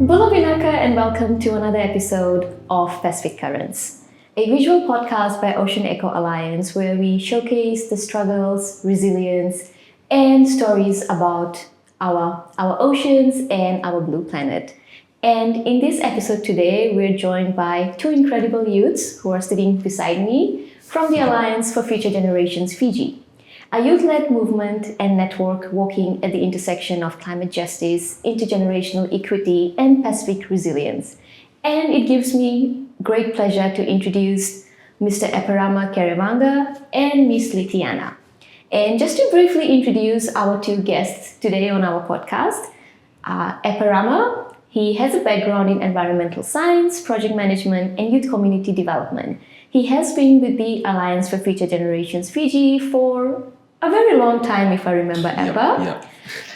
Bula Vinaka and welcome to another episode of Pacific Currents, a visual podcast by Ocean Eco Alliance where we showcase the struggles, resilience, and stories about our oceans and our blue planet. And in this episode today, we're joined by two incredible youths who are sitting beside me from the Alliance for Future Generations Fiji, a youth-led movement and network working at the intersection of climate justice, intergenerational equity, and Pacific resilience. And it gives me great pleasure to introduce Mr. Eparama Kerewanga and Miss Litiana. And just to briefly introduce our two guests today on our podcast, Eparama, he has a background in environmental science, project management, and youth community development. He has been with the Alliance for Future Generations Fiji for a very long time, if I remember, Epa. Yep.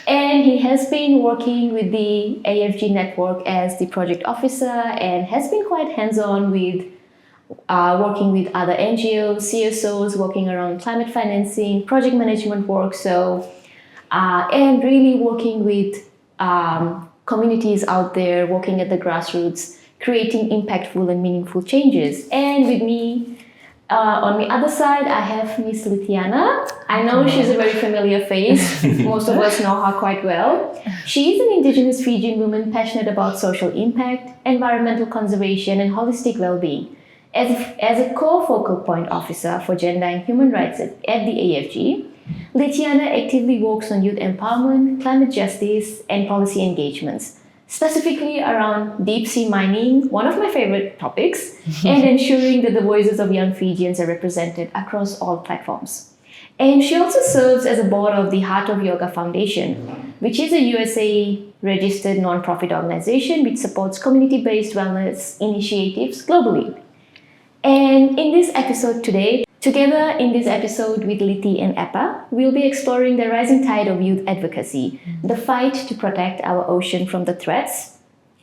And he has been working with the AFG network as the project officer and has been quite hands-on with working with other NGOs, CSOs, working around climate financing, project management work, and really working with communities out there, working at the grassroots, creating impactful and meaningful changes. And with me, on the other side, I have Miss Litiana. I know she's a very familiar face. Most of us know her quite well. She is an Indigenous Fijian woman passionate about social impact, environmental conservation, and holistic well-being. As a core focal point officer for gender and human rights at the AFG, Litiana actively works on youth empowerment, climate justice, and policy engagements, specifically around deep-sea mining, one of my favorite topics, and ensuring that the voices of young Fijians are represented across all platforms. And she also serves as a board of the Heart of Yoga Foundation, which is a USA-registered nonprofit organization which supports community-based wellness initiatives globally. And in this episode today, together in this episode with Liti and Epa, we'll be exploring the rising tide of youth advocacy, the fight to protect our ocean from the threats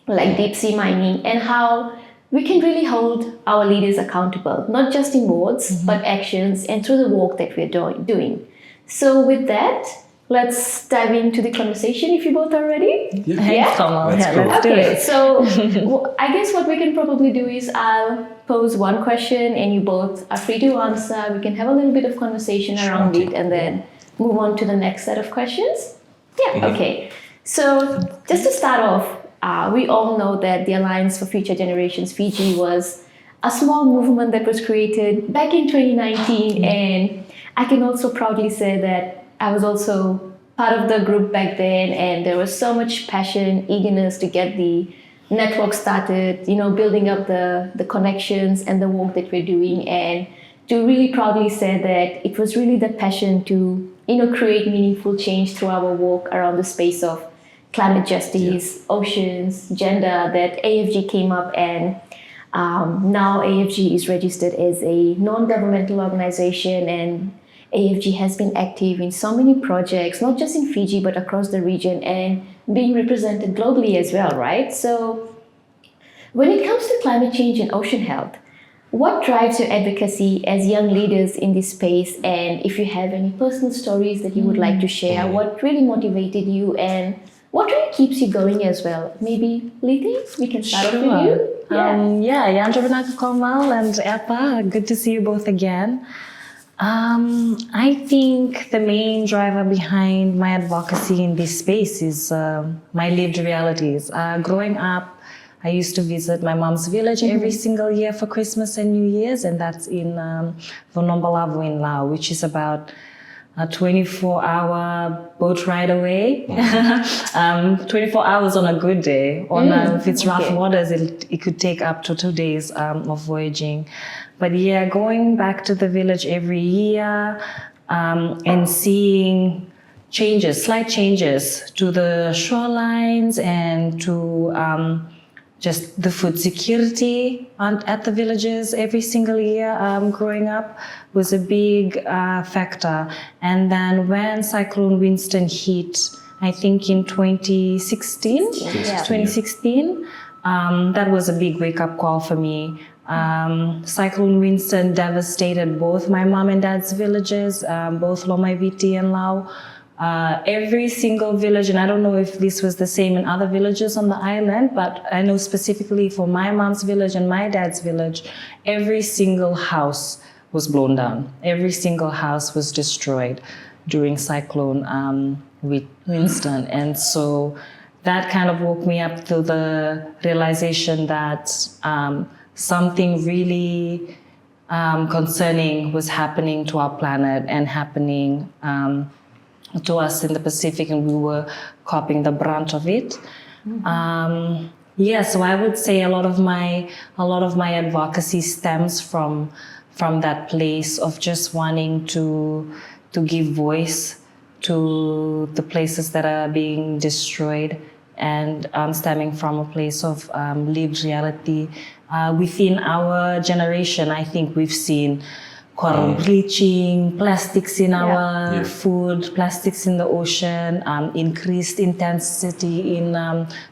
like deep sea mining, and how we can really hold our leaders accountable, not just in words, but actions and through the work that we're doing. So with that, let's dive into the conversation if you both are ready. Yeah. Let's do it. So I guess what we can probably do is I'll pose one question and you both are free to answer. We can have a little bit of conversation around it and then move on to the next set of questions. Yeah, okay. So just to start off, we all know that the Alliance for Future Generations Fiji was a small movement that was created back in 2019, and I can also proudly say that I was also part of the group back then, and there was so much passion, eagerness to get the network started, building up the connections and the work that we're doing, and to really proudly say that it was really the passion to, create meaningful change through our work around the space of climate justice, oceans, gender, that AFG came up, and now AFG is registered as a non-governmental organization, and AFG has been active in so many projects, not just in Fiji, but across the region and being represented globally as well, right? So when it comes to climate change and ocean health, what drives your advocacy as young leaders in this space? And if you have any personal stories that you would like to share, what really motivated you and what really keeps you going as well? Maybe Liti, we can start off with you. Yandra Vinaka Komal and Epa, good to see you both again. I think the main driver behind my advocacy in this space is my lived realities. Growing up, I used to visit my mom's village every single year for Christmas and New Year's, and that's in Vonombalavo in Laos, which is about a 24-hour boat ride away. 24 hours on a good day. If it's rough waters, it could take up to 2 days of voyaging. But yeah, going back to the village every year and seeing slight changes to the shorelines and to just the food security at the villages every single year growing up was a big factor. And then when Cyclone Winston hit, I think in 2016, that was a big wake-up call for me. Cyclone Winston devastated both my mom and dad's villages, both Lomaiviti and Lau. every single village, and I don't know if this was the same in other villages on the island, but I know specifically for my mom's village and my dad's village, every single house was blown down. Every single house was destroyed during Cyclone Winston. And so that kind of woke me up to the realization that something really concerning was happening to our planet and happening to us in the Pacific, and we were coping the brunt of it. So I would say a lot of my advocacy stems from that place of just wanting to give voice to the places that are being destroyed, and stemming from a place of lived reality. Within our generation, I think we've seen coral bleaching, plastics in our food, plastics in the ocean, increased intensity in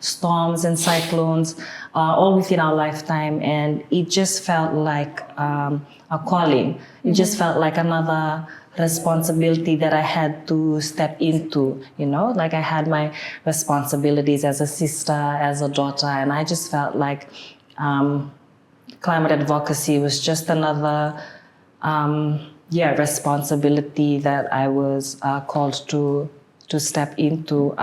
storms and cyclones, all within our lifetime. And it just felt like a calling. It just felt like another responsibility that I had to step into, like I had my responsibilities as a sister, as a daughter, and I just felt like climate advocacy was just another responsibility that I was called to step into,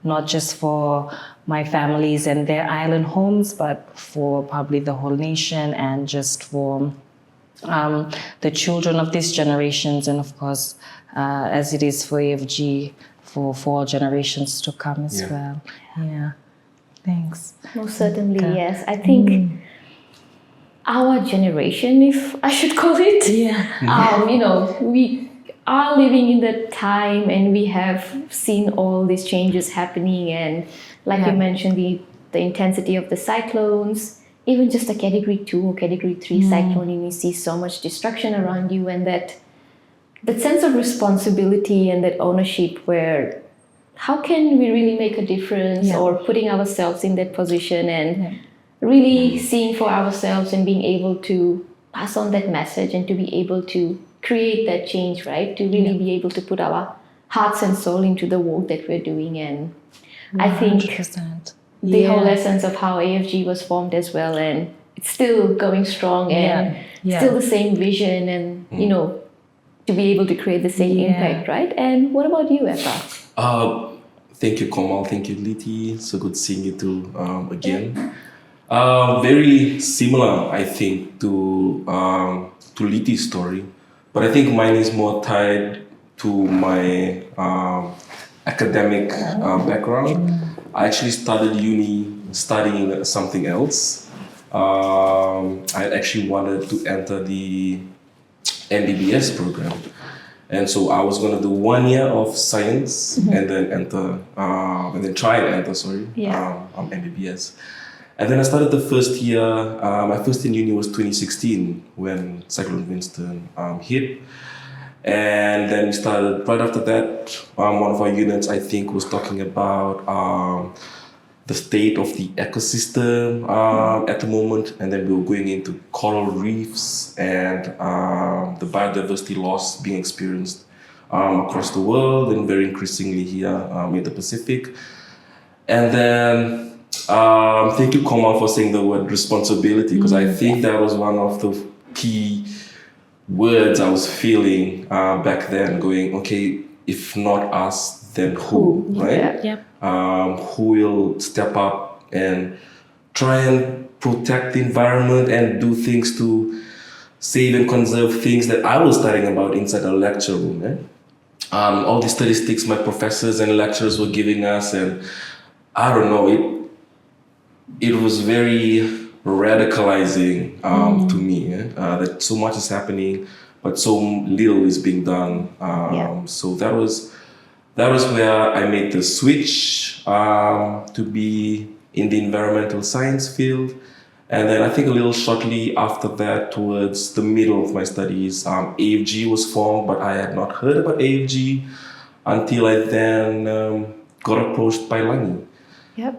not just for my families and their island homes, but for probably the whole nation, and just for the children of these generations, and of course, as it is for AFG, for all generations to come as well. Yeah, thanks. Most certainly, yes. I think our generation, if I should call it, we are living in that time, and we have seen all these changes happening, and like you mentioned, the intensity of the cyclones, even just a category 2 or category 3 cyclone, and you see so much destruction around you, and that sense of responsibility and that ownership, where how can we really make a difference, or putting ourselves in that position and really seeing for ourselves and being able to pass on that message and to be able to create that change, right? To really be able to put our hearts and soul into the work that we're doing. And 100%. I think the whole essence of how AFG was formed as well, and it's still going strong, and still the same vision, and to be able to create the same impact, right? And what about you, Eva? Thank you, Komal. Thank you, Liti. So good seeing you two again. Very similar, I think, to Liti's story, but I think mine is more tied to my academic background. I actually started uni studying something else. I actually wanted to enter the MBBS program, and so I was going to do 1 year of science and then try and enter MBBS. And then I started the first year. My first in uni was 2016 when Cyclone Winston hit. And then we started, right after that, one of our units, I think, was talking about the state of the ecosystem at the moment. And then we were going into coral reefs and the biodiversity loss being experienced across the world, and very increasingly here in the Pacific. And then thank you, Komal, for saying the word responsibility, because I think that was one of the key words I was feeling back then, going, okay, if not us, then who, right? Who will step up and try and protect the environment and do things to save and conserve things that I was studying about inside a lecture room. All the statistics my professors and lecturers were giving us, and I don't know, it was very radicalizing to me, that so much is happening, but so little is being done. So that was where I made the switch to be in the environmental science field. And then I think a little shortly after that, towards the middle of my studies, AFG was formed, but I had not heard about AFG until I then got approached by Langi.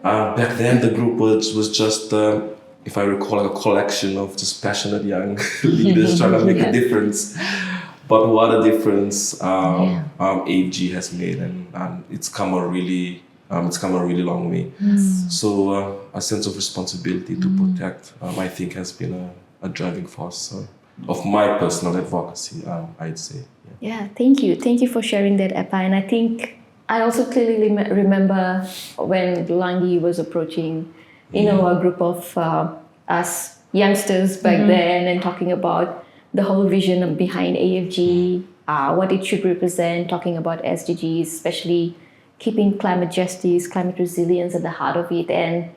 Back then, the group was just, if I recall, like a collection of just passionate young leaders trying to make a difference. but what a difference AFG has made, and it's come a really long way. So a sense of responsibility to protect, I think, has been a driving force of my personal advocacy. I'd say. Yeah, thank you. Thank you for sharing that, Epa. And I think I also clearly remember when Langi was approaching, a group of us youngsters back then and talking about the whole vision behind AFG, what it should represent, talking about SDGs, especially keeping climate justice, climate resilience at the heart of it, and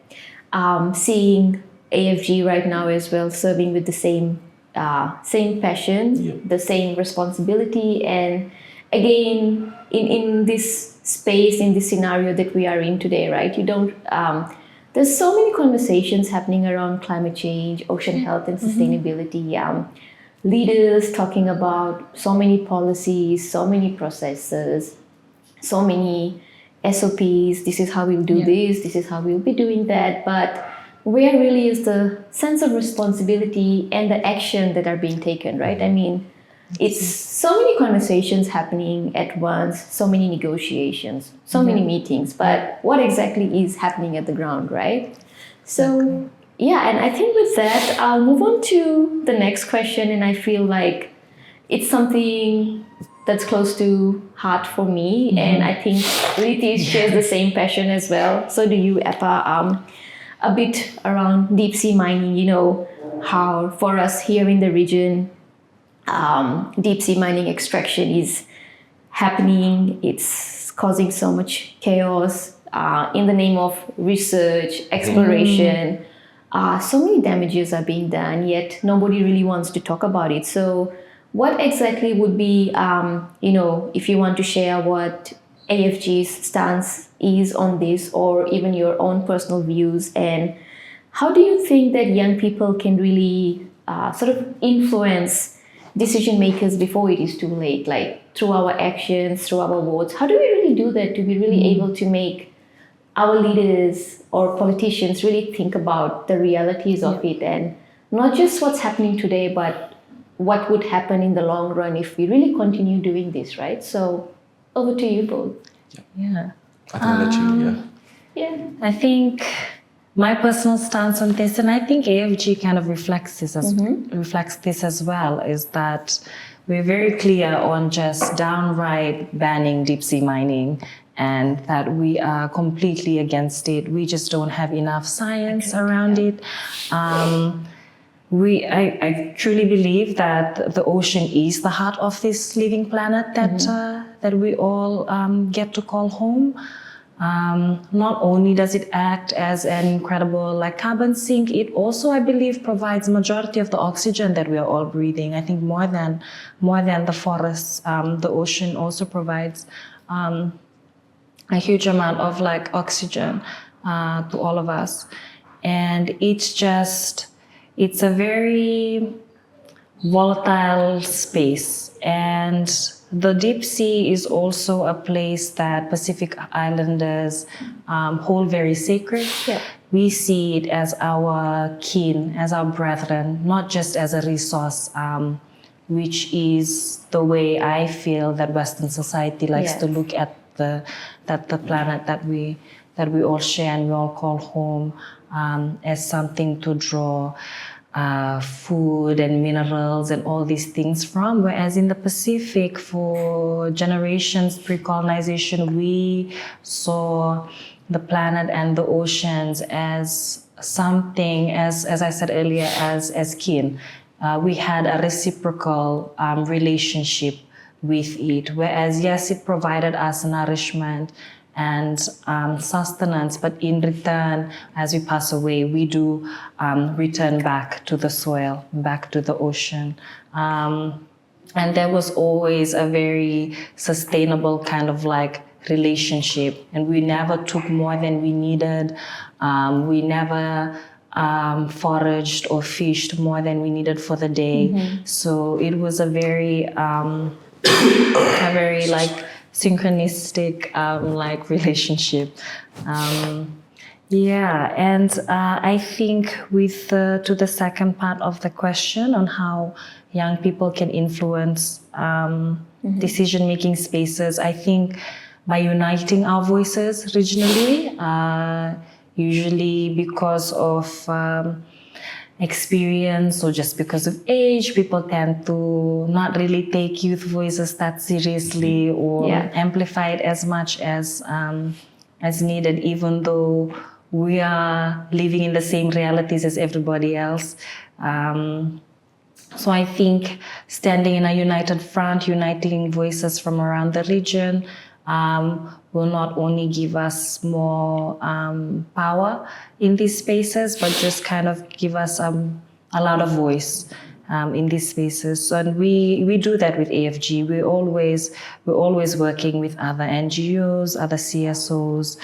seeing AFG right now as well serving with the same passion, the same responsibility, and again in this space, in this scenario that we are in today, right? There's so many conversations happening around climate change, ocean health, and sustainability. Leaders talking about so many policies, so many processes, so many SOPs. This is how we'll do this. This is how we'll be doing that. But where really is the sense of responsibility and the action that are being taken, right? I mean, it's so many conversations happening at once, so many negotiations, so many meetings, but what exactly is happening at the ground, right? So, yeah, and I think with that, I'll move on to the next question, and I feel like it's something that's close to heart for me, and I think Riti shares the same passion as well. So do you, Epa. A bit around deep sea mining, how for us here in the region, deep sea mining extraction is happening. It's causing so much chaos in the name of research, exploration. So many damages are being done, yet nobody really wants to talk about it. So what exactly would be, if you want to share what AFG's stance is on this, or even your own personal views, and how do you think that young people can really sort of influence decision makers before it is too late, like through our actions, through our votes? How do we really do that to be really able to make our leaders or politicians really think about the realities of it, and not just what's happening today, but what would happen in the long run if we really continue doing this, right? So over to you both. Yeah. I can let you, Yeah. I think my personal stance on this, and I think AFG kind of reflects this as well, is that we're very clear on just downright banning deep sea mining, and that we are completely against it. We just don't have enough science around it. I truly believe that the ocean is the heart of this living planet that we all get to call home. Not only does it act as an incredible carbon sink, it also, I believe, provides majority of the oxygen that we are all breathing. I think more than the forests, the ocean also provides a huge amount of oxygen to all of us, and it's a very volatile space, and the deep sea is also a place that Pacific Islanders hold very sacred. Yeah. We see it as our kin, as our brethren, not just as a resource, which is the way I feel that Western society likes to look at the planet that we all share and we all call home, as something to draw food and minerals and all these things from. Whereas in the Pacific, for generations pre-colonization, we saw the planet and the oceans as something, as I said earlier, as kin. We had a reciprocal relationship with it, whereas yes, it provided us nourishment and sustenance, but in return, as we pass away, we do return back to the soil, back to the ocean. And there was always a very sustainable kind of relationship, and we never took more than we needed. We never foraged or fished more than we needed for the day. So it was a very synchronistic relationship, Yeah, and I think with to the second part of the question on how young people can influence decision-making spaces, I think by uniting our voices regionally, usually because of experience or just because of age, people tend to not really take youth voices that seriously or Yeah. amplify it as needed, even though we are living in the same realities as everybody else. So I think standing in a united front, uniting voices from around the region, will not only give us more power in these spaces, but just kind of give us a lot of voice in these spaces. And we do that with AFG. We're always working with other NGOs, other CSOs,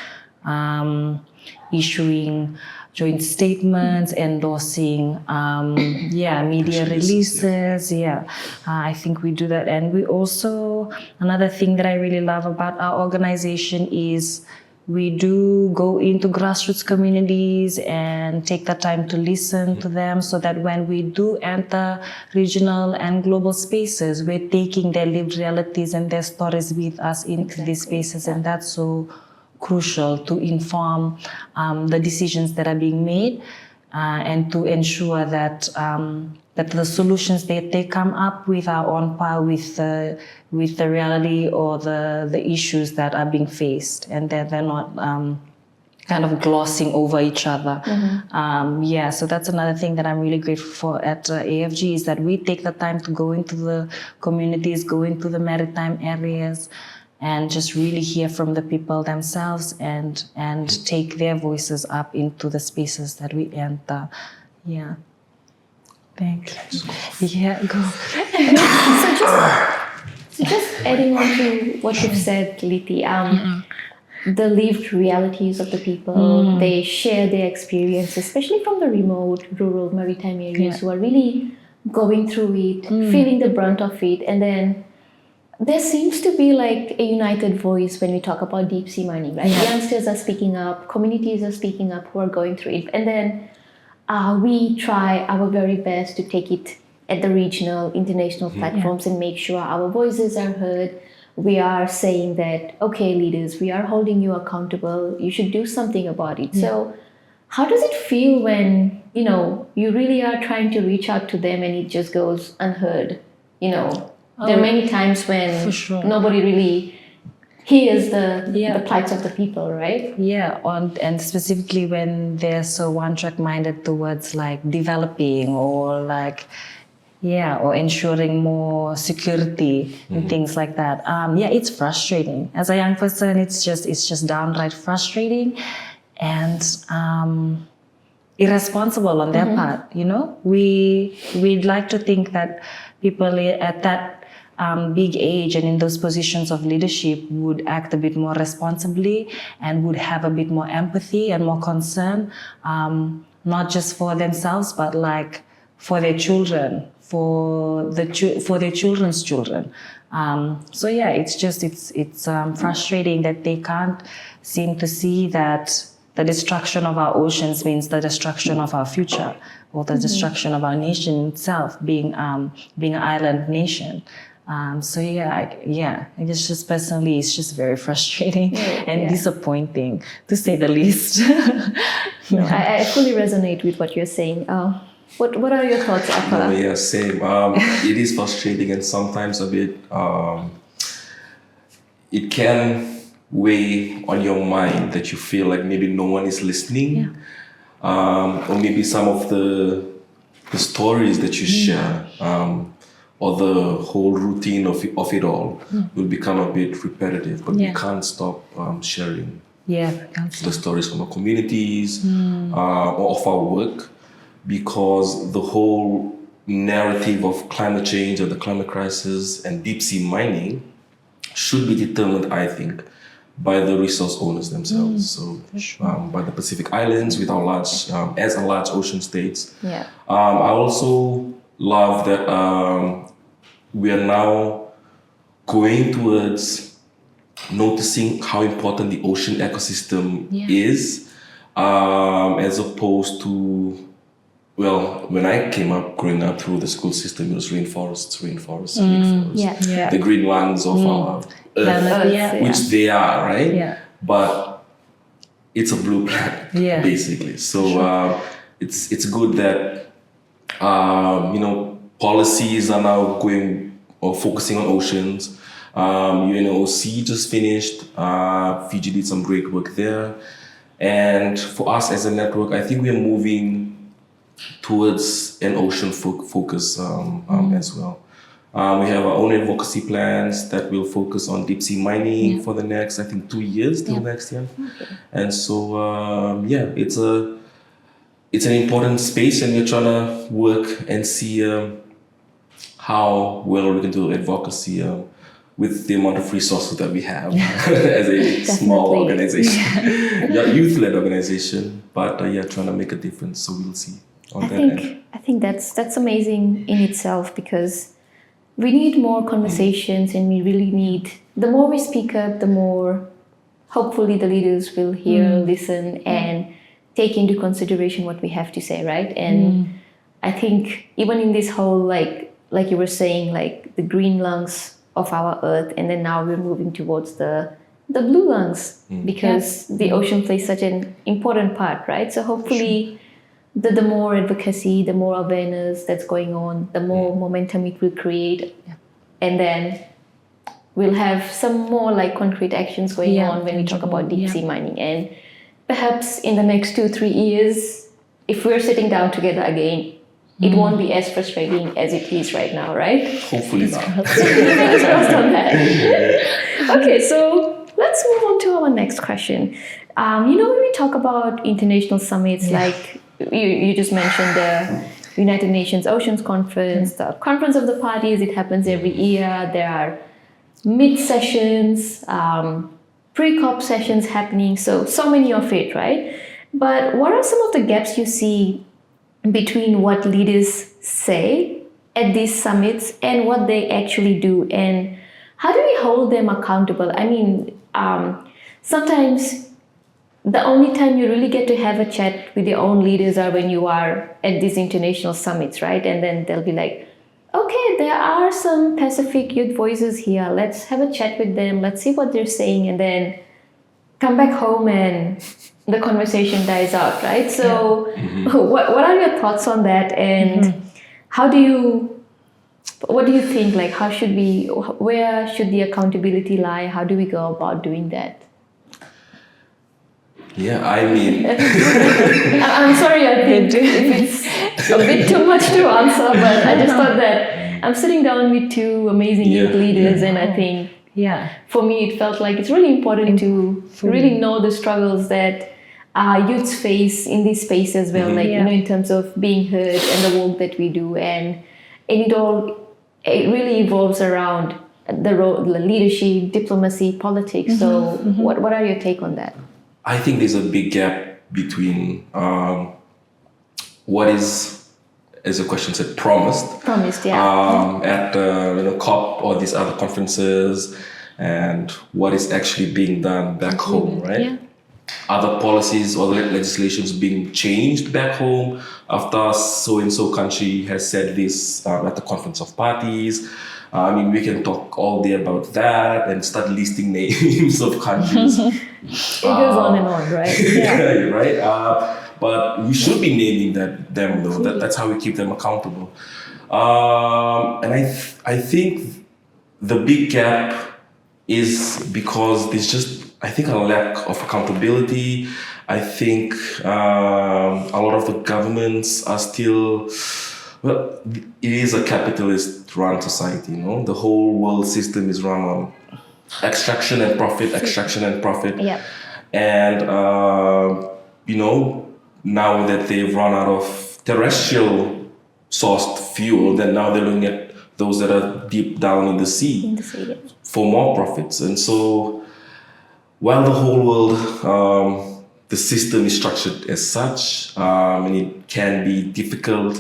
issuing joint statements, endorsing media releases. I think we do that. And we also, another thing that I really love about our organization is we do go into grassroots communities and take the time to listen to them, so that when we do enter regional and global spaces, we're taking their lived realities and their stories with us into these spaces. And that's so crucial to inform the decisions that are being made, and to ensure that that the solutions that they come up with are on par with the reality or the issues that are being faced, and that they're not kind of glossing over each other. So that's another thing that I'm really grateful for at AFG, is that we take the time to go into the communities, go into the maritime areas, and just really hear from the people themselves and take their voices up into the spaces that we enter. Yeah. Thank you. Yeah, go. So just adding on to what you've said, Liti, the lived realities of the people, they share their experience, especially from the remote, rural, maritime areas who are really going through it, feeling the brunt of it. And then there seems to be like a united voice when we talk about deep sea mining, right? Youngsters are speaking up, communities are speaking up who are going through it. And then we try our very best to take it at the regional, international platforms and make sure our voices are heard. We are saying that, okay, leaders, we are holding you accountable. You should do something about it. So how does it feel when, you really are trying to reach out to them and it just goes unheard? There are many times when nobody really hears the plights of the people, right? Yeah, and specifically when they're so one-track minded towards like developing or like, or ensuring more security and things like that. It's frustrating. As a young person, it's just downright frustrating and irresponsible on their part. We'd like to think that people at that big age and in those positions of leadership would act a bit more responsibly and would have a bit more empathy and more concern, not just for themselves, but like for their children, for their children's children. It's frustrating that they can't seem to see that the destruction of our oceans means the destruction of our future, or the destruction of our nation itself, being an island nation. I guess just personally, it's just very frustrating and disappointing, to say the least. I fully resonate with what you're saying. What are your thoughts, Appa? Same. It is frustrating and sometimes a bit. It can weigh on your mind that you feel like maybe no one is listening, or maybe some of the stories that you share. Or the whole routine of it all will become a bit repetitive, but we can't stop sharing the stories from our communities or of our work, because the whole narrative of climate change or the climate crisis and deep sea mining should be determined, I think, by the resource owners themselves. So by the Pacific Islands with our large ocean states. I also love that we are now going towards noticing how important the ocean ecosystem is, as opposed to, well, when I came up, growing up through the school system, it was rainforests, rainforests. Yeah. Yeah. The green lungs of our earth, Planet, yeah. which they are, right? Yeah. But it's a blue planet, Yeah. basically. So it's good that policies are now going or focusing on oceans. UNOC just finished. Fiji did some great work there, and for us as a network, I think we are moving towards an ocean focus as well. We have our own advocacy plans that will focus on deep sea mining for the next, I think, 2 years till next year. Okay. And so, it's an important space, and we're trying to work and see how well we can do advocacy with the amount of resources that we have as a small Definitely. organization, youth-led organization. But trying to make a difference. So we'll see on that end. I think that's amazing in itself, because we need more conversations, and we really need, the more we speak up, the more hopefully the leaders will hear, listen, and take into consideration what we have to say, right? And I think even in this whole, like you were saying, like the green lungs of our earth, and then now we're moving towards the blue lungs, because the ocean plays such an important part, right? So hopefully the more advocacy, the more awareness that's going on, the more momentum it will create. And then we'll have some more like concrete actions going on when we talk about deep sea mining. And perhaps in the next 2-3 years, if we're sitting down together again, it won't be as frustrating as it is right now, right? Hopefully not. Fingers crossed on that. Okay, so let's move on to our next question. When we talk about international summits, like you just mentioned the United Nations Oceans Conference, the Conference of the Parties, it happens every year. There are mid-sessions, pre-COP sessions happening, so many of it, right? But what are some of the gaps you see between what leaders say at these summits and what they actually do? And how do we hold them accountable? I mean, sometimes the only time you really get to have a chat with your own leaders are when you are at these international summits, right? And then they'll be like, okay, there are some Pacific youth voices here. Let's have a chat with them. Let's see what they're saying. And then come back home and the conversation dies out, right? So what are your thoughts on that? And what do you think? Like, where should the accountability lie? How do we go about doing that? Yeah, I mean, I'm sorry, I think if it's a bit too much to answer, but I just thought that I'm sitting down with two amazing youth leaders, and I think for me it felt like it's really important to really know the struggles that youths face in this space as well, in terms of being heard and the work that we do, and it really evolves around the role, the leadership, diplomacy, politics. So what are your take on that? I think there's a big gap between what is, as the question said, promised, at COP or these other conferences, and what is actually being done back home, right? Yeah. Other policies or legislations being changed back home after so-and-so country has said this at the Conference of Parties. I mean, we can talk all day about that and start listing names of countries. It goes on and on, right? Yeah, right. But we should be naming them though. That's how we keep them accountable. And I think the big gap is because there's just, I think, a lack of accountability. I think a lot of the governments are still, well, it is a capitalist run society, The whole world system is run on extraction and profit. Yeah. And, now that they've run out of terrestrial sourced fuel, then now they're looking at those that are deep down in the sea for more profits. And so while the whole world, the system is structured as such, and it can be difficult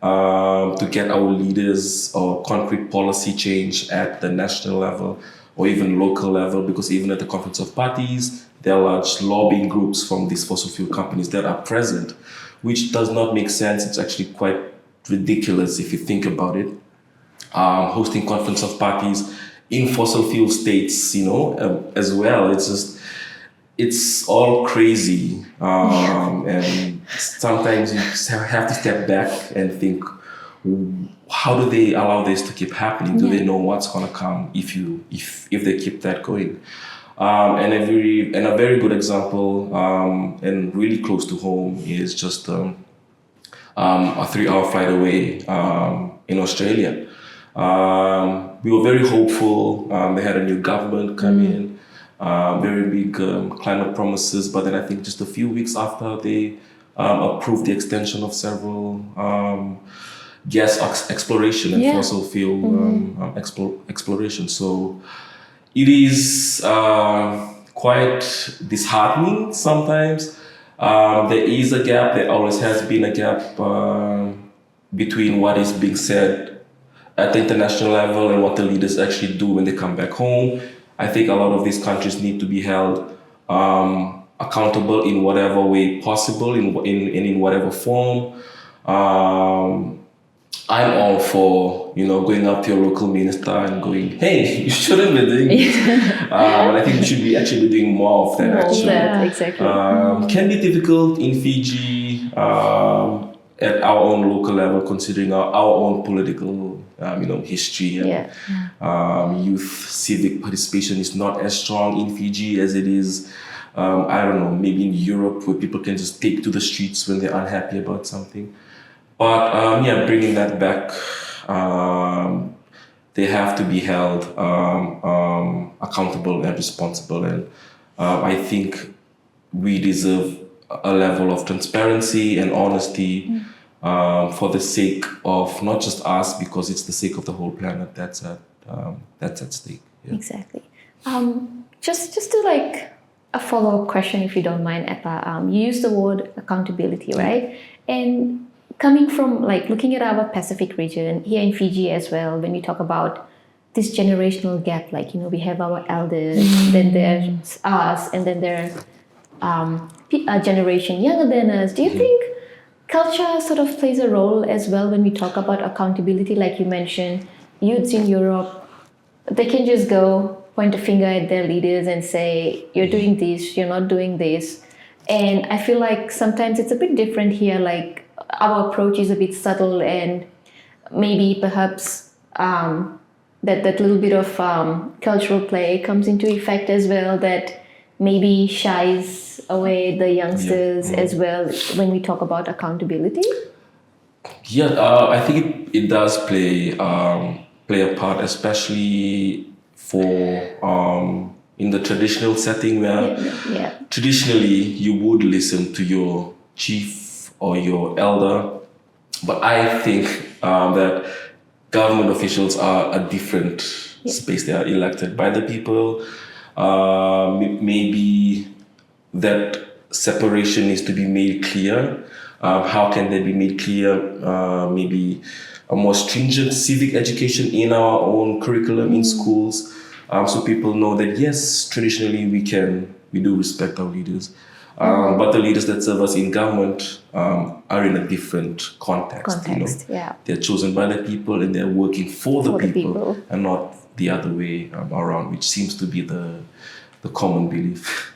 to get our leaders or concrete policy change at the national level or even local level, because even at the Conference of Parties, there are large lobbying groups from these fossil fuel companies that are present, which does not make sense. It's actually quite ridiculous if you think about it. Hosting Conference of Parties in fossil fuel states, as well. It's all crazy. And sometimes you just have to step back and think, how do they allow this to keep happening? Do they know what's gonna come if they keep that going? And a very good example, and really close to home, is just a 3-hour flight away in Australia. We were very hopeful. They had a new government come in, very big climate promises. But then I think just a few weeks after, they approved the extension of several gas exploration and fossil fuel exploration. So it is quite disheartening sometimes. There is a gap. There always has been a gap between what is being said at the international level and what the leaders actually do when they come back home. I think a lot of these countries need to be held accountable in whatever way possible, in whatever form. I'm all for, going up to your local minister and going, hey, you shouldn't be doing this. But I think we should be actually doing more of that, actually. Exactly. Can be difficult in Fiji at our own local level, considering our own political, history. And, youth civic participation is not as strong in Fiji as it is, I don't know, maybe in Europe, where people can just take to the streets when they're unhappy about something. But bringing that back, they have to be held accountable and responsible. And I think we deserve a level of transparency and honesty for the sake of not just us, because it's the sake of the whole planet that's at stake. Yeah. Exactly. Just to a follow-up question, if you don't mind, Epa. You used the word accountability, right? And coming from looking at our Pacific region here in Fiji as well, when we talk about this generational gap, we have our elders, then there's us, and then there a generation younger than us. Do you think culture sort of plays a role as well when we talk about accountability? Like you mentioned, youths in Europe, they can just go point a finger at their leaders and say, you're doing this, you're not doing this. And I feel like sometimes it's a bit different here, our approach is a bit subtle, and maybe perhaps that little bit of cultural play comes into effect as well, that maybe shies away the youngsters as well when we talk about accountability. I think it does play a part, especially for in the traditional setting where traditionally you would listen to your chief or your elder. But I think that government officials are a different space. They are elected by the people. Maybe that separation needs to be made clear. How can that be made clear? Maybe a more stringent civic education in our own curriculum in schools, so people know that yes, traditionally we do respect our leaders. But the leaders that serve us in government are in a different context. They're chosen by the people and they're working for the people and not the other way around, which seems to be the common belief.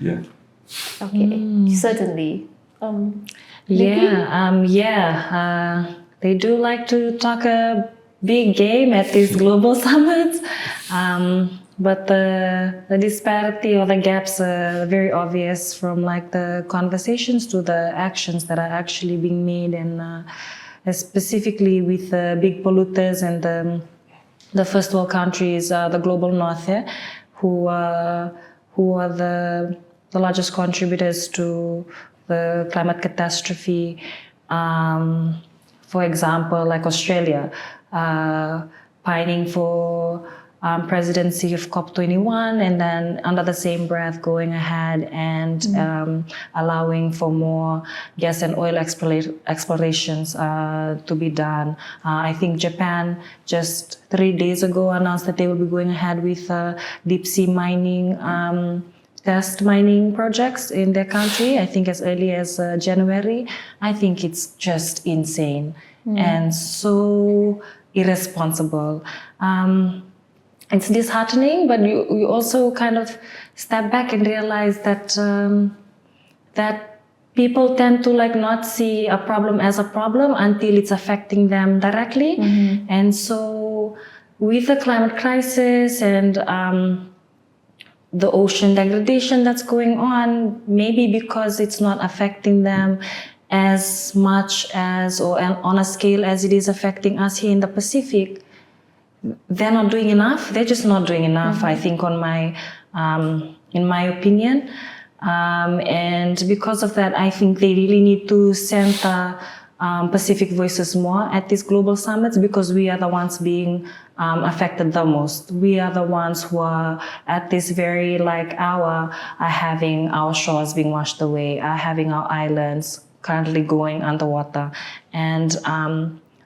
Okay, certainly. They do like to talk a big game at these global summits. But the disparity or the gaps are very obvious from the conversations to the actions that are actually being made, and specifically with the big polluters and the first world countries, the global north, who are the largest contributors to the climate catastrophe. For example, like Australia, pining for presidency of COP21, and then under the same breath going ahead and allowing for more gas and oil explorations to be done. I think Japan just 3 days ago announced that they will be going ahead with deep sea mining, test mining projects in their country, I think as early as January. I think it's just insane and so irresponsible. It's disheartening, but you also kind of step back and realize that that people tend to like not see a problem as a problem until it's affecting them directly. And so with the climate crisis and the ocean degradation that's going on, maybe because it's not affecting them as much as or on a scale as it is affecting us here in the Pacific, they're not doing enough. They're just not doing enough, I think, in my opinion. And because of that, I think they really need to center Pacific voices more at these global summits, because we are the ones being affected the most. We are the ones who are at this very hour are having our shores being washed away, are having our islands currently going underwater. And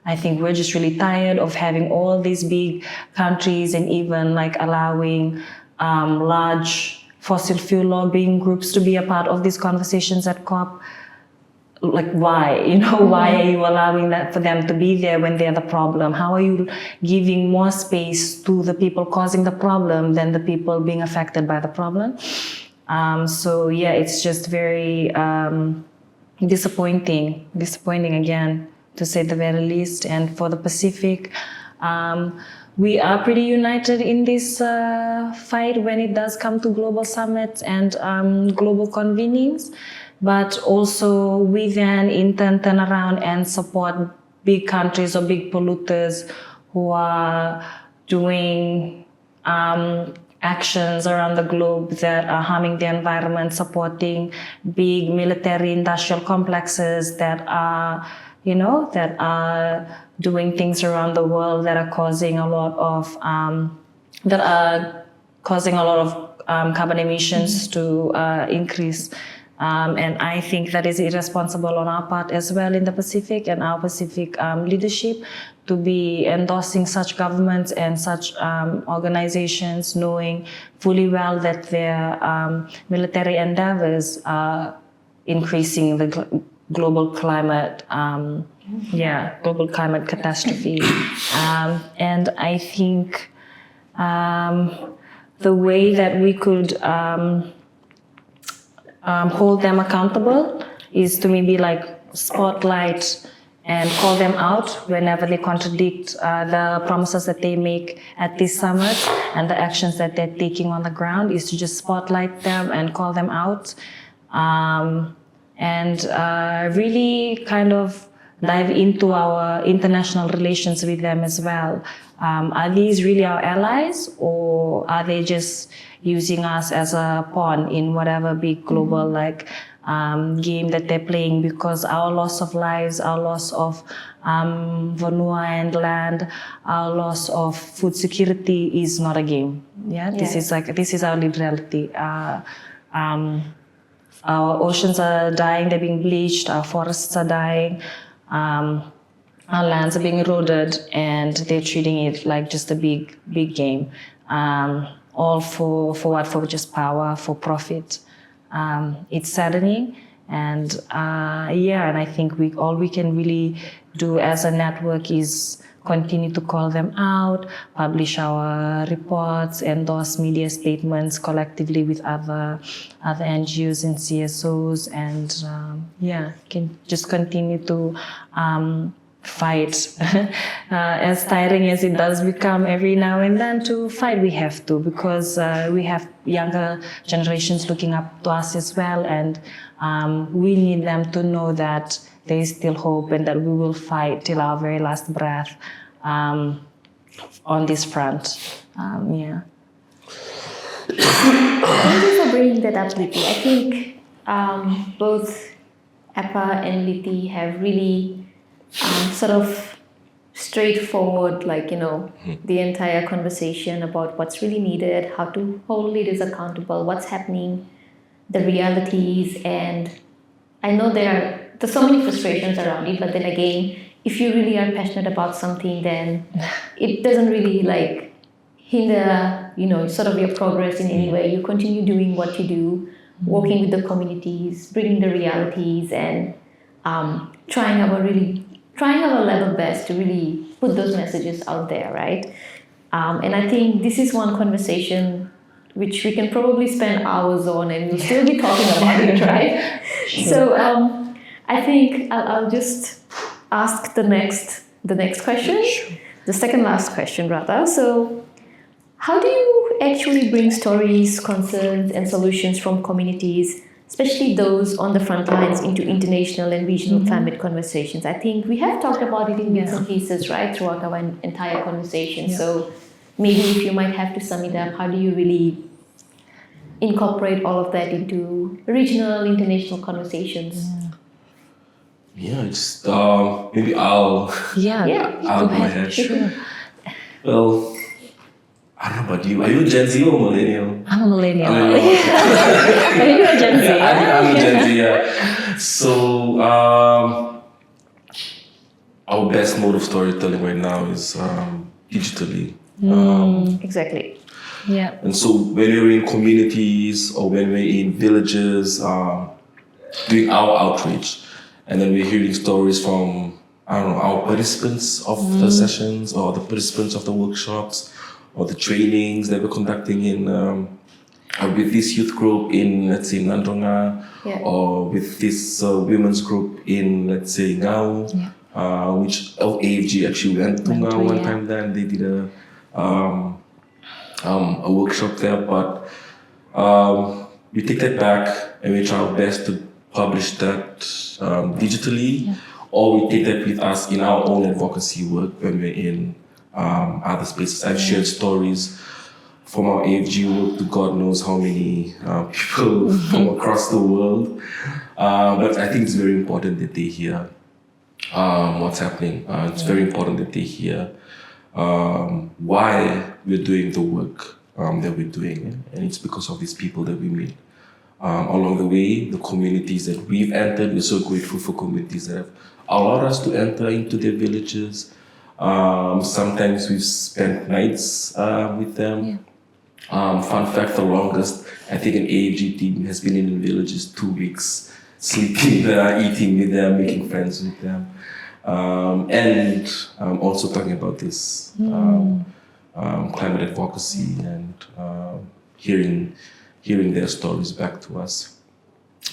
I think we're just really tired of having all these big countries and even allowing large fossil fuel lobbying groups to be a part of these conversations at COP. Why? Why are you allowing that for them to be there when they're the problem? How are you giving more space to the people causing the problem than the people being affected by the problem? So yeah, it's just very disappointing again, to say the very least. And for the Pacific, we are pretty united in this fight when it does come to global summits and global convenings. But also we then in turn turn around and support big countries or big polluters who are doing actions around the globe that are harming the environment, supporting big military industrial complexes that are doing things around the world that are causing a lot of carbon emissions to increase. And I think that is irresponsible on our part as well in the Pacific, and our Pacific leadership to be endorsing such governments and such organizations, knowing fully well that their military endeavors are increasing the global climate catastrophe. And I think the way that we could hold them accountable is to maybe spotlight and call them out whenever they contradict the promises that they make at these summits and the actions that they're taking on the ground, is to just spotlight them and call them out, and really kind of dive into our international relations with them as well. Are these really our allies, or are they just using us as a pawn in whatever big global game that they're playing? Because our loss of lives, our loss of vanua and land, our loss of food security is not a game. This is our lived reality. Our oceans are dying, they're being bleached, our forests are dying, our lands are being eroded, and they're treating it like just a big game. All for what? For just power, for profit. It's saddening, and and I think all we can really do as a network is continue to call them out, publish our reports, endorse media statements collectively with other NGOs and CSOs, and can just continue to fight. As tiring as it does become every now and then to fight, we have to, because we have younger generations looking up to us as well, and we need them to know that there is still hope and that we will fight till our very last breath on this front. Thank you for bringing that up, Liti. I think both Appa and Liti have really sort of straightforward, like, the entire conversation about what's really needed, how to hold leaders accountable, what's happening, the realities. And I know there's so many frustrations around it, but then again, if you really are passionate about something, then it doesn't really like hinder, sort of your progress in any way. You continue doing what you do, working with the communities, bringing the realities, and trying our level best to really put those messages out there, right? And I think this is one conversation which we can probably spend hours on, and we'll still be talking about it, right? Sure. So I think I'll just ask the next question, the second last question rather. So, how do you actually bring stories, concerns, and solutions from communities, especially those on the front lines, into international and regional climate conversations? I think we have talked about it in bits and pieces, right, throughout our entire conversation. Yeah. So maybe if you might have to sum it up, how do you really incorporate all of that into regional, international conversations? Yeah, it's maybe I'll Go go ahead. Sure. Well, I don't know about you. Are you a Gen Z or millennial? I'm a millennial. I'm Are you a Gen Z? a Gen Z. Yeah. So our best mode of storytelling right now is digitally. Exactly. Yeah. And so when we're in communities or when we're in villages, doing our outreach, and then we're hearing stories from, I don't know, our participants of the sessions or the participants of the workshops or the trainings that we're conducting in with this youth group in, let's say, Nandronga, or with this women's group in, let's say, Ngau, which AFG actually went to Ngau one time there, and they did a workshop there. But we take that back and we try our best to publish that digitally, or we take that with us in our own advocacy work when we're in other spaces. I've shared stories from our AFG work to God knows how many people from across the world. But I think it's very important that they hear what's happening. It's very important that they hear why we're doing the work that we're doing. And it's because of these people that we meet along the way, the communities that we've entered. We're so grateful for communities that have allowed us to enter into their villages. Sometimes we've spent nights with them. Fun fact, the longest I think an AFG team has been in villages 2 weeks, sleeping there, eating with them, making friends with them, and also talking about this climate advocacy and hearing their stories back to us.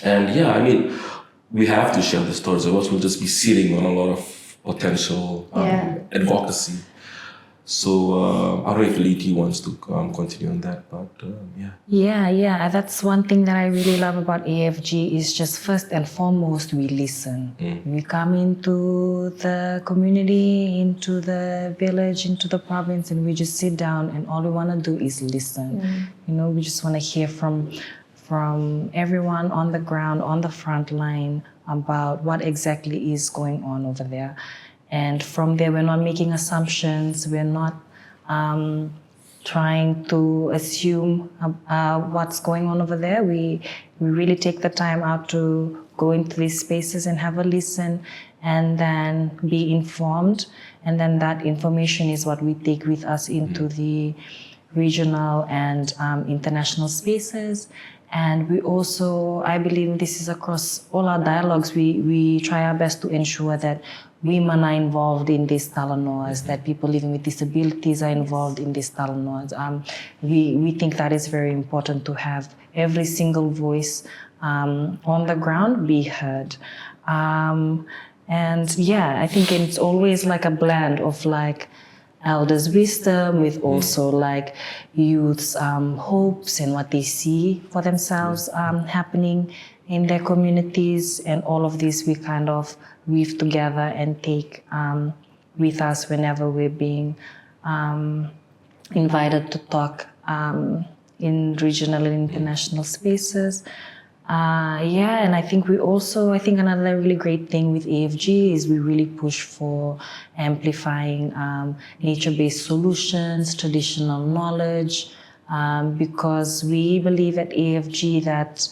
And yeah, I mean, we have to share the stories, or else we'll just be sitting on a lot of potential advocacy. So I don't know if Liti wants to continue on that, but Yeah. That's one thing that I really love about AFG is just first and foremost, we listen. We come into the community, into the village, into the province, and we just sit down and all we want to do is listen. We just want to hear from everyone on the ground, on the front line about what exactly is going on over there. And from there, we're not making assumptions. We're not trying to assume what's going on over there. We really take the time out to go into these spaces and have a listen and then be informed. And then that information is what we take with us into the regional and international spaces. And we also, I believe this is across all our dialogues, we try our best to ensure that women are involved in these talanoas, that people living with disabilities are involved in these talanoas. We think that is very important to have every single voice on the ground be heard. And I think it's always like a blend of like elders' wisdom with also like youth's hopes and what they see for themselves happening in their communities, and all of this we kind of weave together and take with us whenever we're being invited to talk in regional and international spaces. Yeah, and I think I think another really great thing with AFG is we really push for amplifying nature-based solutions, traditional knowledge, because we believe at AFG that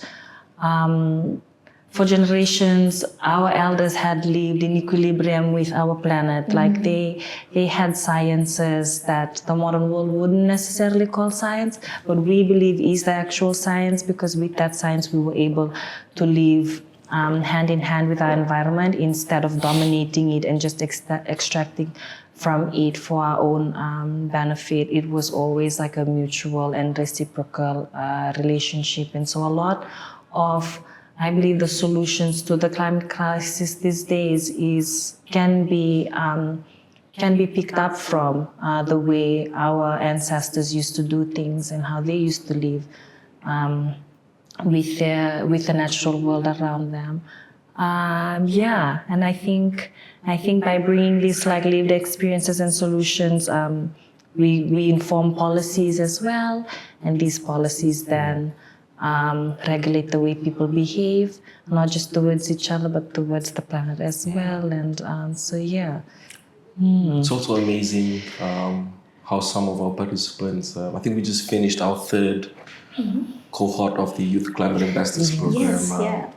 for generations, our elders had lived in equilibrium with our planet. Like they had sciences that the modern world wouldn't necessarily call science, but we believe is the actual science, because with that science we were able to live hand in hand with our environment instead of dominating it and just extracting from it for our own benefit. It was always like a mutual and reciprocal relationship. And so a lot of, I believe, the solutions to the climate crisis these days can be picked up from the way our ancestors used to do things and how they used to live with the natural world around them. Yeah, and I think by bringing these like lived experiences and solutions, we inform policies as well, and these policies then regulate the way people behave, not just towards each other, but towards the planet as well. And so, yeah. It's also amazing how some of our participants, I think we just finished our third cohort of the Youth Climate Ambassadors program. Yes, yeah.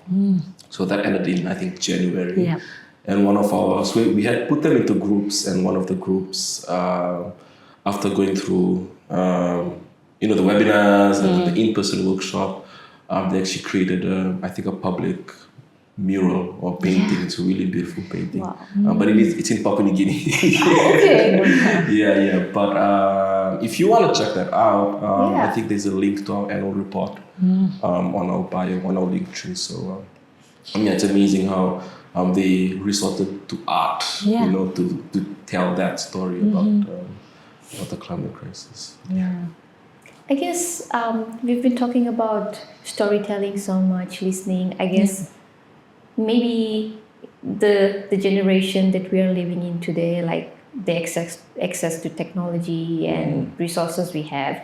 So that ended in, I think, January. Yeah. And one of our, so we had put them into groups, and one of the groups, after going through, the webinars and the in-person workshop, they actually created, I think, a public mural or painting. It's a really beautiful painting. Wow. But it's in Papua New Guinea. Okay. Yeah. But if you want to check that out, Yeah. I think there's a link to our annual report on our bio, on our link tree. So, it's amazing how they resorted to art, Yeah. to tell that story about the climate crisis. Yeah. I guess we've been talking about storytelling so much, listening. I guess maybe the generation that we are living in today, like the access to technology and resources we have,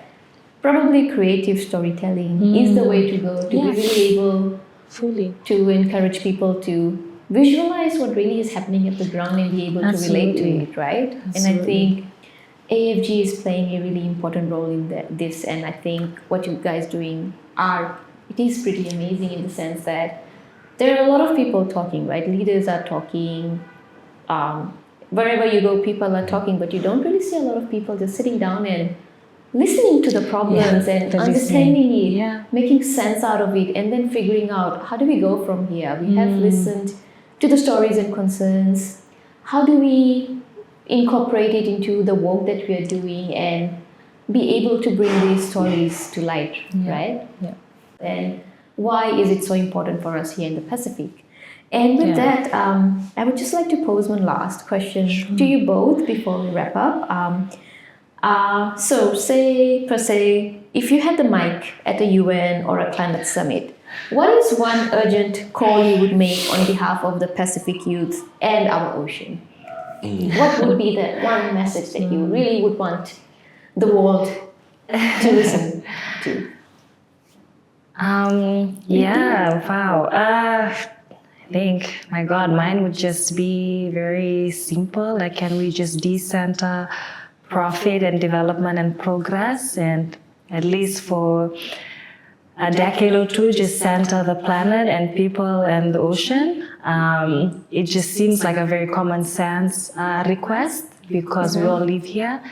probably creative storytelling is the way to go to be really able Fully. to encourage people to visualize what really is happening at the ground and be able to relate to it, right? And I think AFG is playing a really important role in this, and I think what you guys doing it is pretty amazing in the sense that there are a lot of people talking, right? Leaders are talking, wherever you go, people are talking, but you don't really see a lot of people just sitting down and listening to the problems and understanding it, making sense out of it, and then figuring out how do we go from here. We have listened to the stories and concerns. How do we incorporate it into the work that we are doing and be able to bring these stories to light, right? Yeah. And why is it so important for us here in the Pacific? And with that, I would just like to pose one last question to you both before we wrap up. So say, per se, if you had the mic at a UN or a climate summit, what is one urgent call you would make on behalf of the Pacific youth and our ocean? What would be the one message that you really would want the world to listen to? Wow. I think, my God, mine would just be very simple. Like, can we just decenter profit and development and progress, and at least for a decade or two, just center the planet and people and the ocean. It just seems like a very common sense request, because we all live here,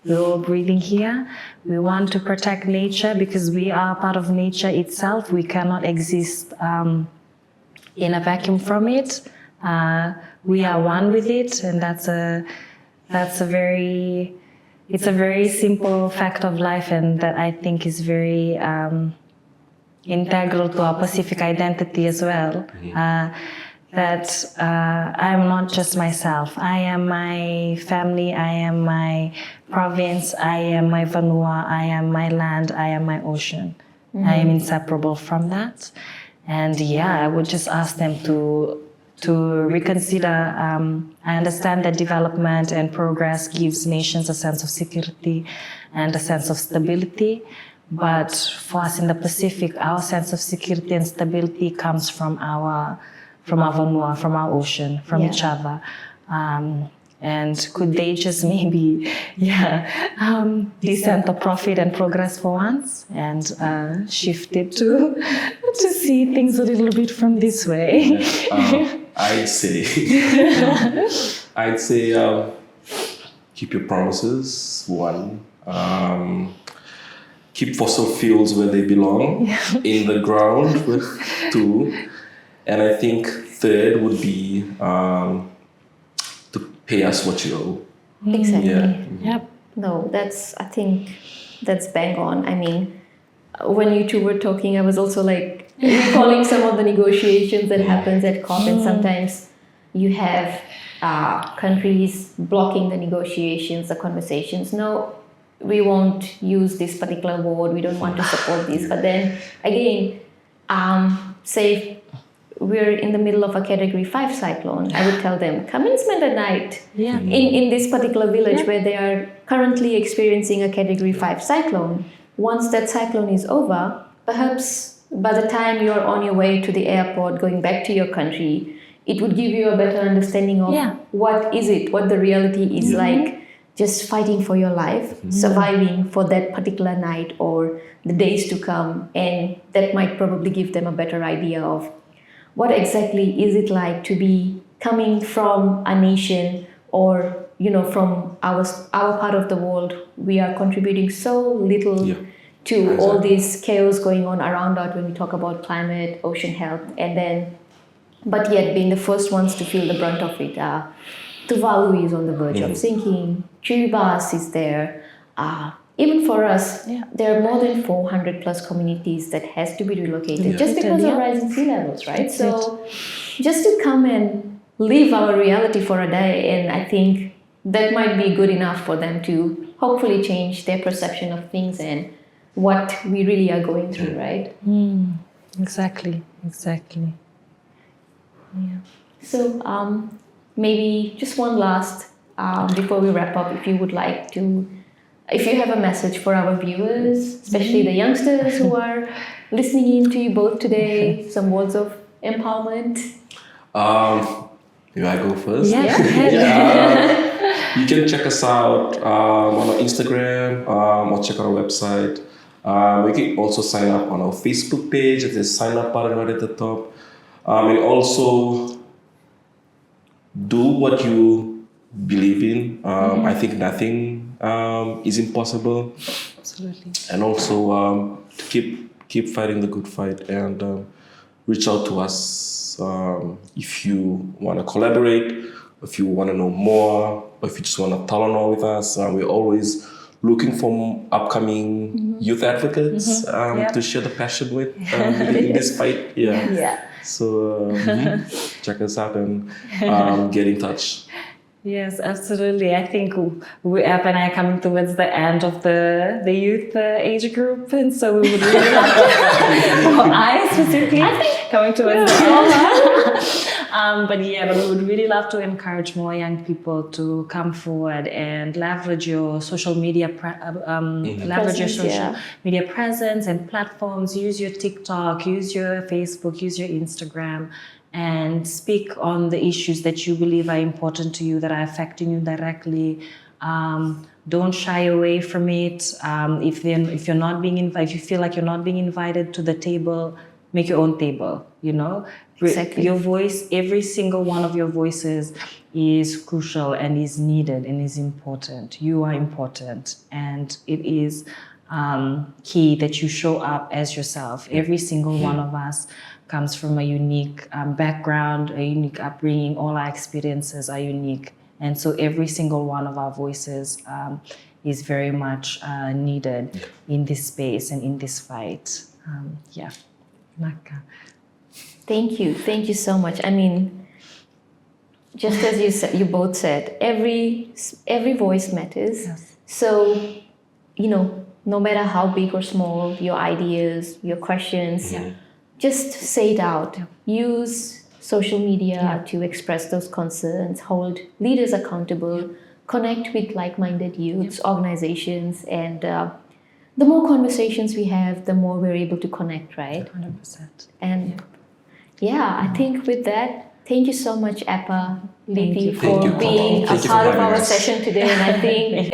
we're all breathing here. We want to protect nature because we are part of nature itself. We cannot exist in a vacuum from it. We are one with it, and it's a very simple fact of life, and that I think is very integral to our Pacific identity as well. That I'm not just myself. I am my family, I am my province, I am my Vanua, I am my land, I am my ocean. I am inseparable from that. And I would just ask them to reconsider. I understand that development and progress gives nations a sense of security and a sense of stability, But for us in the Pacific, our sense of security and stability comes from our vanua, from our ocean, from each other. And could they just maybe, descend to profit and progress for once and shift it to see things a little bit from this way? I'd say, keep your promises. One, keep fossil fuels where they belong, in the ground. With two, and I think third would be to pay us what you owe. Exactly. Yeah. Yep. No, I think that's bang on. I mean, when you two were talking, I was also like recalling some of the negotiations that happens at COP, and sometimes you have countries blocking the negotiations, the conversations. No, we won't use this particular word. We don't want to support this. But then again, say we're in the middle of a Category 5 cyclone, I would tell them, come and spend a night in this particular village where they are currently experiencing a Category 5 cyclone. Once that cyclone is over, perhaps by the time you're on your way to the airport, going back to your country, it would give you a better understanding of what the reality is like, just fighting for your life, surviving for that particular night or the days to come. And that might probably give them a better idea of what exactly is it like to be coming from a nation or, from our part of the world. We are contributing so little to all this chaos going on around us when we talk about climate, ocean health, but yet being the first ones to feel the brunt of it. Tuvalu is on the verge of sinking. Kiribati is there. Even for us, there are more than 400 plus communities that has to be relocated just because of rising sea levels, right? So just to come and live our reality for a day, and I think that might be good enough for them to hopefully change their perception of things and what we really are going through, right? Exactly. Yeah. So maybe just one last, before we wrap up, if you have a message for our viewers, especially the youngsters who are listening in to you both today, some words of empowerment. Maybe I go first. Yeah. You can check us out on our Instagram or check out our website. You can also sign up on our Facebook page. There's a sign up button right at the top. And also do what you believe in. I think nothing is impossible. Absolutely. And also to keep fighting the good fight and reach out to us if you want to collaborate, if you want to know more, or if you just want to talk with us. We're always looking for upcoming youth advocates to share the passion with in this fight. So check us out and get in touch. Yes, absolutely. I think App and I are coming towards the end of the youth age group, and so we would really love to, I specifically, coming towards the end. But we would really love to encourage more young people to come forward and leverage your social media, media presence and platforms. Use your TikTok, use your Facebook, use your Instagram, and speak on the issues that you believe are important to you, that are affecting you directly. Don't shy away from it. If you're not being invited, if you feel like you're not being invited to the table, make your own table. Exactly. Your voice, every single one of your voices is crucial and is needed and is important. You are important, and it is key that you show up as yourself. Every single one of us comes from a unique background, a unique upbringing. All our experiences are unique. And so every single one of our voices is very much needed in this space and in this fight. Naka. Thank you so much. I mean, just as you both said, every voice matters. Yes. So, no matter how big or small your ideas, your questions, just say it out. Use social media to express those concerns, hold leaders accountable, connect with like-minded youths, organizations, and the more conversations we have, the more we're able to connect, right? 100%. And yeah, I think with that, thank you so much, Appa, Thank Liti, you. for Thank you, being Komal. a Thank you for part of having our us. session today. And I think,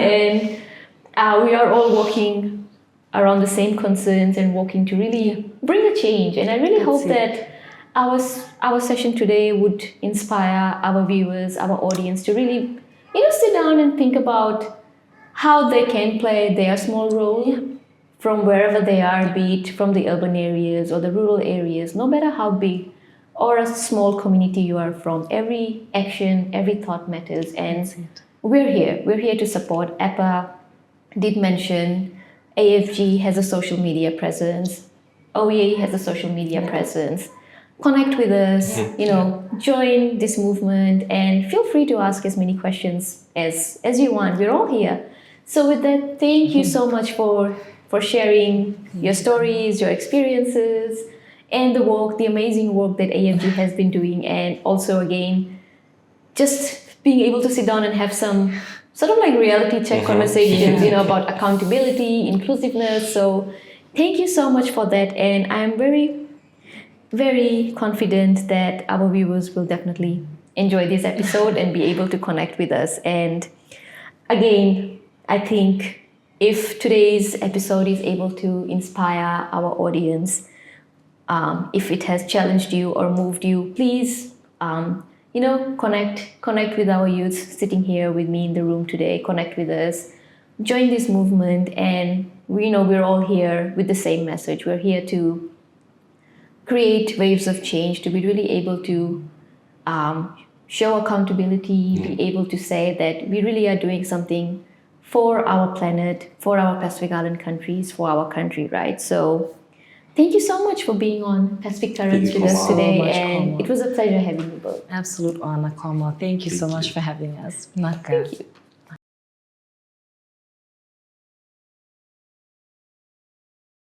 and we are all working around the same concerns and working to really bring a change. And I really That's hope it. that our session today would inspire our viewers, our audience to really, sit down and think about how they can play their small role from wherever they are, be it from the urban areas or the rural areas, no matter how big or a small community you are from. Every action, every thought matters, and That's it. we're here. We're here to support. Appa did mention AFG has a social media presence. OEA has a social media presence. Connect with us, join this movement, and feel free to ask as many questions as you want. We're all here. So with that, thank you so much for sharing your stories, your experiences, and the amazing work that AFG has been doing, and also again, just being able to sit down and have some sort of like reality check conversations, about accountability, inclusiveness. So thank you so much for that, and I'm very, very confident that our viewers will definitely enjoy this episode and be able to connect with us. And again, I think if today's episode is able to inspire our audience, if it has challenged you or moved you, please, connect with our youth sitting here with me in the room today. Connect with us, join this movement, and we're all here with the same message. We're here to create waves of change, to be really able to show accountability, be able to say that we really are doing something for our planet, for our Pacific Island countries, for our country, right? So thank you so much for being on Pacific Currents Thank you with us so today, much, and Komal. it was a pleasure having you both. Absolute honor, Komal. Thank you so Thank much you. for having us. Naka. Thank you.